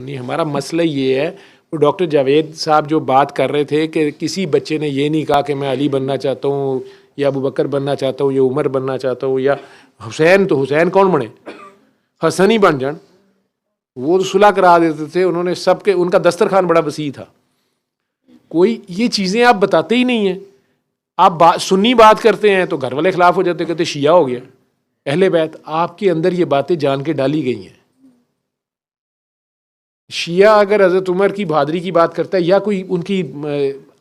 नहीं, हमारा मसला ये है, वो डॉक्टर जावेद साहब जो बात कर रहे थे कि किसी बच्चे ने ये नहीं कहा कि मैं अली बनना चाहता हूँ या अबू बकर बनना चाहता हूँ या उमर बनना चाहता हूँ या हुसैन, तो हुसैन कौन बने, हसन ही बन जान। वो तो सुलह करा देते थे उन्होंने सबके, उनका दस्तरखान बड़ा वसी था। कोई ये चीज़ें आप बताते ही नहीं हैं। आप सुन्नी बात करते हैं तो घर वाले खिलाफ हो जाते, कहते शिया हो गया, अहले बैत। आपके अंदर ये बातें जान के डाली गई हैं। शिया अगर हज़रत उमर की बहादुरी की बात करता है या कोई उनकी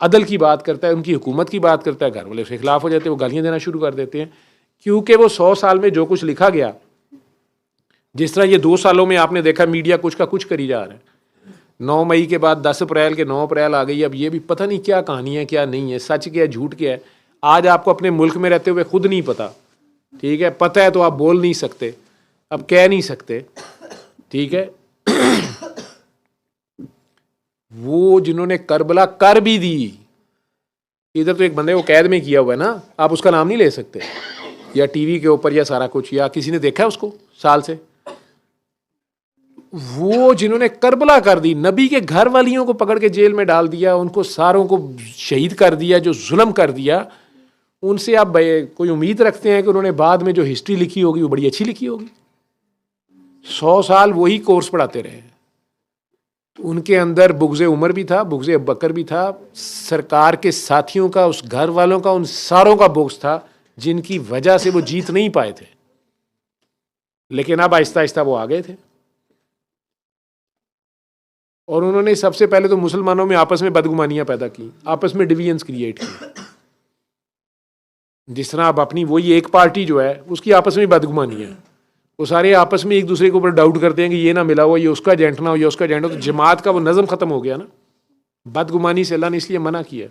अदल की बात करता है, उनकी हुकूमत की बात करता है, घर वाले उसके खिलाफ हो जाते हैं, वो गालियाँ देना शुरू कर देते हैं। क्योंकि वो 100 साल में जो कुछ लिखा गया, जिस तरह ये 2 सालों में आपने देखा मीडिया कुछ का कुछ करी जा रहा है। 9 मई के बाद 10 अप्रैल के 9 अप्रैल आ गई। अब ये भी पता नहीं क्या कहानी है, क्या नहीं है, सच क्या है, झूठ क्या है। आज आपको अपने मुल्क में रहते हुए खुद नहीं पता, ठीक है। पता है तो आप बोल नहीं सकते, अब कह नहीं सकते, ठीक है। वो जिन्होंने करबला कर भी दी, इधर तो एक बंदे को कैद में किया हुआ है ना, आप उसका नाम नहीं ले सकते, या टीवी के ऊपर या सारा कुछ, या किसी ने देखा है उसको साल से। वो जिन्होंने करबला कर दी, नबी के घर वालियों को पकड़ के जेल में डाल दिया, उनको सारों को शहीद कर दिया, जो जुल्म कर दिया, उनसे आप कोई उम्मीद रखते हैं कि उन्होंने बाद में जो हिस्ट्री लिखी होगी वो बड़ी अच्छी लिखी होगी? 100 साल वही कोर्स पढ़ाते रहे। उनके अंदर बुग़्ज़े उमर भी था, बुग़्ज़े अबू बकर भी था, सरकार के साथियों का, उस घर वालों का, उन सारों का बुग़्ज़ था जिनकी वजह से वो जीत नहीं पाए थे। लेकिन अब आहिस्ता आहिस्ता वो आ गए थे। और उन्होंने सबसे पहले तो मुसलमानों में आपस में बदगुमानियां पैदा की, आपस में डिवीजन्स क्रिएट किए। जिस तरह अब अपनी वही एक पार्टी जो है उसकी आपस में बदगुमानी है, वो सारे आपस में एक दूसरे के ऊपर डाउट करते हैं कि ये ना मिला हुआ, ये उसका एजेंट ना हो, ये उसका एजेंट हो, तो जमात का वो नज़म ख़त्म हो गया ना। बदगुमानी से अल्लाह ने इसलिए मना किया।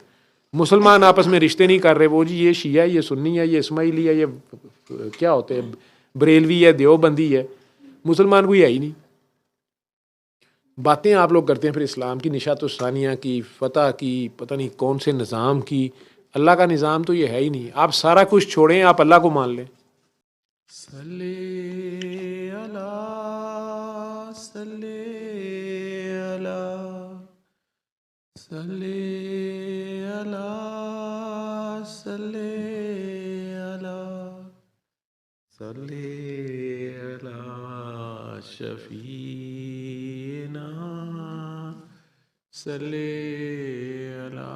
मुसलमान आपस में रिश्ते नहीं कर रहे, वो जी ये शिया है, ये सुन्नी है, ये इस्माइली है, ये क्या होते हैं, बरेलवी है, देवबंदी है, मुसलमान कोई है ही नहीं। बातें आप लोग करते हैं फिर इस्लाम की, निशात सानिया की, फ़तह की, पता नहीं कौन से निज़ाम की। अल्लाह का निज़ाम तो ये है ही नहीं। आप सारा कुछ छोड़ें, आप अल्लाह को मान लें। सल्ले अला सल्ले अला सल्ले अला सल्ले अला सल्ले अला शफीना सल्ले अला